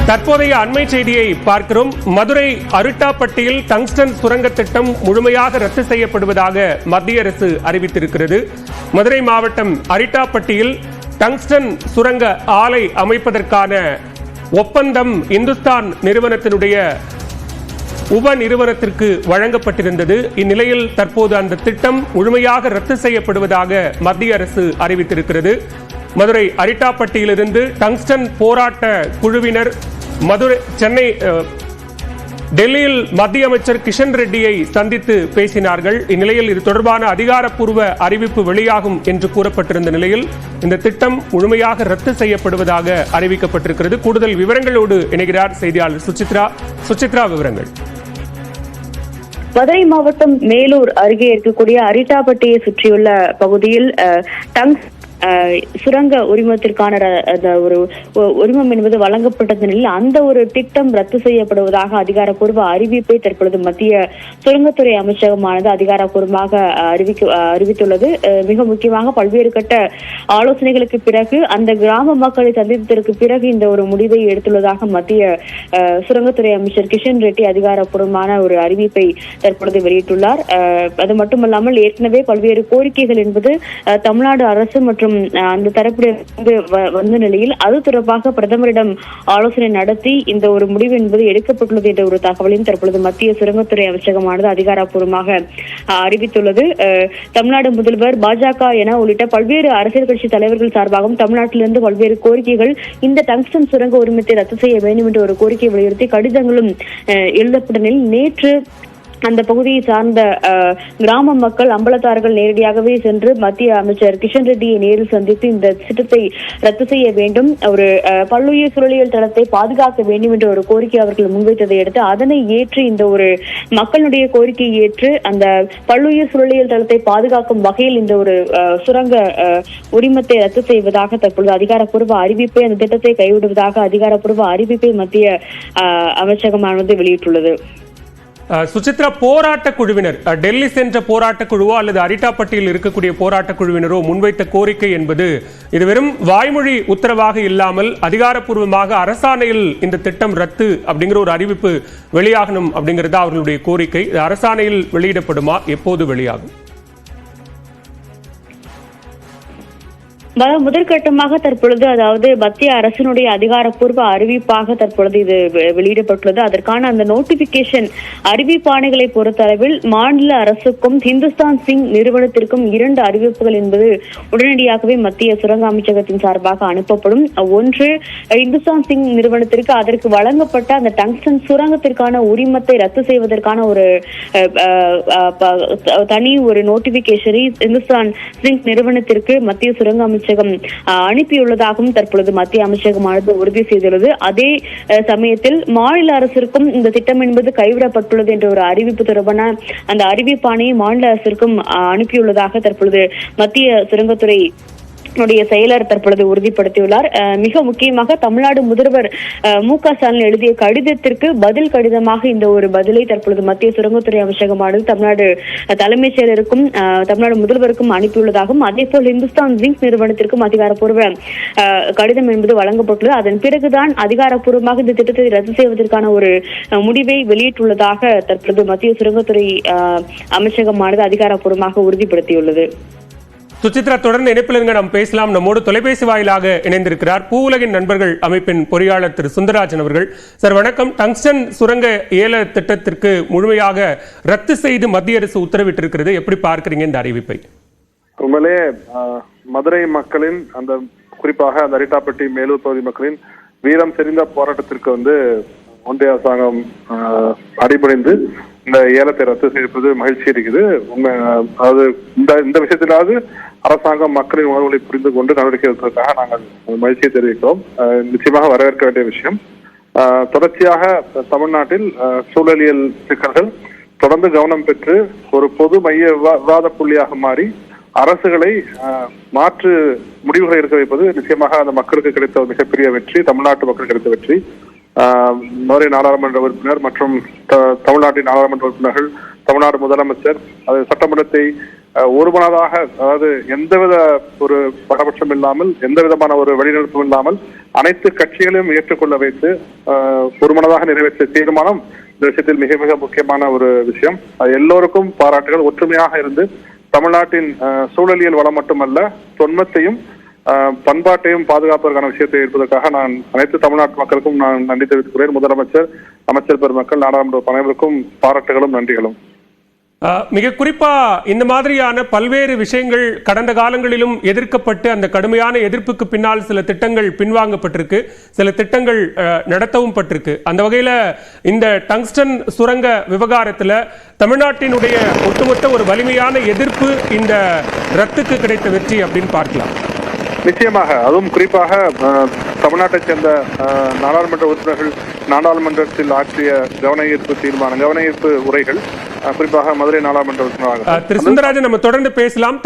தற்போதைய அண்மை செய்தியை பார்க்கிறோம். மதுரை அருட்டாப்பட்டியில் டங்ஸ்டன் சுரங்க திட்டம் முழுமையாக ரத்து செய்யப்படுவதாக மத்திய அரசு அறிவித்திருக்கிறது. மதுரை மாவட்டம் அரிட்டாப்பட்டியில் டங்ஸ்டன் சுரங்க ஆலை அமைப்பதற்கான ஒப்பந்தம் இந்துஸ்தான் நிறுவனத்தினுடைய உப நிறுவனத்திற்கு வழங்கப்பட்டிருந்தது. இந்நிலையில் தற்போது அந்த திட்டம் முழுமையாக ரத்து செய்யப்படுவதாக மத்திய அரசு அறிவித்திருக்கிறது. மதுரை அரிட்டாப்பட்டியிலிருந்து டங்ஸ்டன் போராட்ட குழுவினர் டெல்லியில் மத்திய அமைச்சர் கிஷன் ரெட்டியை சந்தித்து பேசினார்கள். இந்நிலையில் இது தொடர்பான அதிகாரப்பூர்வ அறிவிப்பு வெளியாகும் என்று கூறப்பட்டிருந்த நிலையில் இந்த திட்டம் முழுமையாக ரத்து செய்யப்படுவதாக அறிவிக்கப்பட்டிருக்கிறது. கூடுதல் விவரங்களோடு இணைகிறார் செய்தியாளர் சுசித்ரா. விவரங்கள். மதுரை மாவட்டம் மேலூர் அருகே இருக்கக்கூடிய அரிட்டாப்பட்டியை சுற்றியுள்ள பகுதியில் சுரங்க உரிமத்திற்கான ஒரு உரிமம் என்பது வழங்கப்பட்ட நிலையில் அந்த ஒரு திட்டம் ரத்து செய்யப்படுவதாக அதிகாரப்பூர்வ அறிவிப்பை தற்பொழுது மத்திய சுரங்கத்துறை அமைச்சகமானது அதிகாரப்பூர்வமாக அறிவித்துள்ளது. மிக முக்கியமாக பல்வேறு கட்ட ஆலோசனைகளுக்கு பிறகு அந்த கிராம மக்களை சந்தித்ததற்கு பிறகு இந்த ஒரு முடிவை எடுத்துள்ளதாக மத்திய சுரங்கத்துறை அமைச்சர் கிஷன் ரெட்டி அதிகாரப்பூர்வமான ஒரு அறிவிப்பை தற்பொழுது வெளியிட்டுள்ளார். அது மட்டுமல்லாமல் ஏற்கனவே பல்வேறு கோரிக்கைகள் என்பது தமிழ்நாடு அரசு மற்றும் அந்த தரப்பிலிருந்து வந்த நிலையில் அது தொடர்பாக பிரதமரிடம் ஆலோசனை நடத்தி இந்த ஒரு முடிவு என்பது எடுக்கப்பட்டுள்ளது என்ற ஒரு தகவலையும் தற்பொழுது மத்திய சுரங்கத்துறை அமைச்சகமானது அதிகாரப்பூர்வமாக அறிவித்துள்ளது. தமிழ்நாடு முதல்வர், பாஜக என உள்ளிட்ட பல்வேறு அரசியல் கட்சி தலைவர்கள் சார்பாகவும் தமிழ்நாட்டிலிருந்து பல்வேறு கோரிக்கைகள் இந்த டங்ஸ்டன் சுரங்க உரிமத்தை ரத்து செய்ய வேண்டும் என்ற ஒரு கோரிக்கை வலியுறுத்தி கடிதங்களும் எழுதப்பட்ட நிலையில் நேற்று அந்த பகுதியை சார்ந்த கிராம மக்கள், அம்பலத்தார்கள் நேரடியாகவே சென்று மத்திய அமைச்சர் கிஷன் ரெட்டியை நேரில் சந்தித்து இந்த திட்டத்தை ரத்து செய்ய வேண்டும், ஒரு பல்லுயிர் சூழலியல் தளத்தை பாதுகாக்க வேண்டும் என்ற ஒரு கோரிக்கை அவர்கள் முன்வைத்ததை அடுத்து அதனை ஏற்று இந்த ஒரு மக்களுடைய கோரிக்கையை ஏற்று அந்த பல்லுயிர் சூழலியல் தளத்தை பாதுகாக்கும் வகையில் இந்த ஒரு சுரங்க உரிமத்தை ரத்து செய்வதாக தற்பொழுது அதிகாரப்பூர்வ அறிவிப்பை, அந்த திட்டத்தை கைவிடுவதாக அதிகாரப்பூர்வ அறிவிப்பை மத்திய அமைச்சகமானது வெளியிட்டுள்ளது. சுசித்ரா, போராட்ட குழுவினர் டெல்லி சென்ற போராட்ட குழுவோ அல்லது அரிட்டாப்பட்டியில் இருக்கக்கூடிய போராட்ட குழுவினரோ முன்வைத்த கோரிக்கை என்பது இது வெறும் வாய்மொழி உத்தரவாக இல்லாமல் அதிகாரப்பூர்வமாக அரசாணையில் இந்த திட்டம் ரத்து அப்படிங்கிற ஒரு அறிவிப்பு வெளியாகணும் அப்படிங்கிறது அவர்களுடைய கோரிக்கை. அரசாணையில் வெளியிடப்படுமா? எப்போது வெளியாகும்? முதற்கட்டமாக தற்பொழுது, அதாவது மத்திய அரசினுடைய அதிகாரப்பூர்வ அறிவிப்பாக தற்பொழுது இது வெளியிடப்பட்டுள்ளது. அதற்கான அந்த நோட்டிபிகேஷன் அறிவிப்பாணைகளை பொறுத்தளவில் மாநில அரசுக்கும் ஹிந்துஸ்தான் சிங் நிறுவனத்திற்கும் 2 அறிவிப்புகள் என்பது உடனடியாகவே மத்திய சுரங்க அமைச்சகத்தின் சார்பாக அனுப்பப்படும். ஒன்று, ஹிந்துஸ்தான் சிங் நிறுவனத்திற்கு அதற்கு வழங்கப்பட்ட அந்த டங்ஸ்டன் சுரங்கத்திற்கான உரிமத்தை ரத்து செய்வதற்கான ஒரு தனி ஒரு நோட்டிபிகேஷனை ஹிந்துஸ்தான் சிங் நிறுவனத்திற்கு மத்திய சுரங்க அமைச்சகம் அனுப்பியுள்ளதாகவும் தற்பொழுது மத்திய அமைச்சகமானது உறுதி செய்துள்ளது. அதே சமயத்தில் மாநில அரசிற்கும் இந்த திட்டம் என்பது கைவிடப்பட்டுள்ளது என்ற ஒரு அறிவிப்பு தொடர்பான அந்த அறிவிப்பாணையை மாநில அரசிற்கும் அனுப்பியுள்ளதாக தற்பொழுது மத்திய சுரங்கத்துறை செயலர் தற்பொழுது உறுதிப்படுத்தியுள்ளார். மிக முக்கியமாக தமிழ்நாடு முதல்வர் மு.க. ஸ்டாலின் எழுதிய கடிதத்திற்கு பதில் கடிதமாக இந்த ஒரு பதிலை தற்பொழுது மத்திய சுரங்கத்துறை அமைச்சகமானது தமிழ்நாடு தலைமைச் செயலருக்கும் தமிழ்நாடு முதல்வருக்கும் அனுப்பியுள்ளதாகவும், அதே போல் ஹிந்துஸ்தான் ஜிங்க் நிறுவனத்திற்கும் அதிகாரப்பூர்வ கடிதம் என்பது வழங்கப்பட்டுள்ளது. அதன் பிறகுதான் அதிகாரப்பூர்வமாக இந்த திட்டத்தை ரத்து செய்வதற்கான ஒரு முடிவை வெளியிட்டுள்ளதாக தற்பொழுது மத்திய சுரங்கத்துறை அமைச்சகமானது அதிகாரப்பூர்வமாக உறுதிப்படுத்தியுள்ளது. சுசித்ரா, தொடர்ந்து இணைப்பில் இருங்க, நாம் பேசலாம். நம்மோடு தொலைபேசி வாயிலாக இணைந்திருக்கிறார் பூவுலகின் நண்பர்கள் அமைப்பின் பொறியாளர் திரு சுந்தரராஜன் அவர்கள். சார் வணக்கம். டங்ஸ்டன் சுரங்க ஏல திட்டத்திற்கு முழுமையாக ரத்து செய்து மத்திய அரசு உத்தரவிட்டிருக்கிறது, எப்படி பார்க்கிறீங்க இந்த அறிவிப்பை? உண்மையிலே மதுரை மக்களின் அந்த குறிப்பாக அந்த அரிட்டாப்பட்டி மேலூர் பகுதி மக்களின் வீரம் செறிந்த போராட்டத்திற்கு ஒன்றிய அரசாங்கம் அடிபணிந்து இந்த ஏலத்தை ரத்து செய்திருப்பது மகிழ்ச்சி இருக்குது. அதாவது இந்த விஷயத்திலாவது அரசாங்கம் மக்களின் உணர்வுகளை புரிந்து கொண்டு நடவடிக்கை எடுப்பதற்காக நாங்கள் மகிழ்ச்சியை தெரிவிக்கிறோம். நிச்சயமாக வரவேற்க வேண்டிய விஷயம். தொடர்ச்சியாக தமிழ்நாட்டில் சூழலியல் சிக்கல்கள் தொடர்ந்து கவனம் பெற்று ஒரு பொது மைய விவாத புள்ளியாக மாறி அரசுகளை மாற்று முடிவுகளை எடுக்க வைப்பது நிச்சயமாக அந்த மக்களுக்கு கிடைத்த ஒரு மிகப்பெரிய வெற்றி, தமிழ்நாட்டு மக்களுக்கு கிடைத்த வெற்றி. மதுரை நாடாளுமன்ற உறுப்பினர் மற்றும் தமிழ்நாட்டின் நாடாளுமன்ற உறுப்பினர்கள், தமிழ்நாடு முதலமைச்சர் அது சட்டமன்றத்தை ஒருமனதாக, அதாவது எந்தவித ஒரு பரபட்சம் இல்லாமல், எந்த விதமான ஒரு வழிநடப்பும் இல்லாமல் அனைத்து கட்சிகளையும் ஏற்றுக்கொள்ள வைத்து ஒருமனதாக நிறைவேற்றிய தீர்மானம் இந்த விஷயத்தில் மிக மிக முக்கியமான ஒரு விஷயம். எல்லோருக்கும் பாராட்டுகள். ஒற்றுமையாக இருந்து தமிழ்நாட்டின் சூழலியல் வளம் மட்டுமல்ல, தொன்மத்தையும் பண்பாட்டையும் பாதுகாப்பதற்கான விஷயத்தை இருப்பதற்காக நான் அனைத்து தமிழ்நாட்டு மக்களுக்கும் நான் நன்றி தெரிவித்துக்கிறேன். முதலமைச்சர், அமைச்சர் பெருமக்கள், நாடாளுமன்ற அனைவருக்கும் பாராட்டுகளும் நன்றிகளும். மிக குறிப்பா இந்த மாதிரியான பல்வேறு விஷயங்கள் கடந்த காலங்களிலும் எதிர்க்கப்பட்டு அந்த கடுமையான எதிர்ப்புக்கு பின்னால் சில திட்டங்கள் பின்வாங்கப்பட்டிருக்கு, சில திட்டங்கள் நடத்தவும் பட்டிருக்கு. அந்த வகையில இந்த டங்ஸ்டன் சுரங்க விவகாரத்துல தமிழ்நாட்டினுடைய ஒட்டுமொத்த ஒரு வலிமையான எதிர்ப்பு இந்த ரத்துக்கு கிடைத்த வெற்றி அப்படின்னு பார்க்கலாம். நிச்சயமாக, அதுவும் குறிப்பாக தமிழ்நாட்டைச் சேர்ந்த நாடாளுமன்ற உறுப்பினர்கள் நாடாளுமன்றத்தில் ஆற்றிய கவன ஈர்ப்பு உரைகள், குறிப்பாக மதுரை நாடாளுமன்ற உறுப்பினராக திரு சுந்தரராஜன், நம்ம தொடர்ந்து பேசலாம்.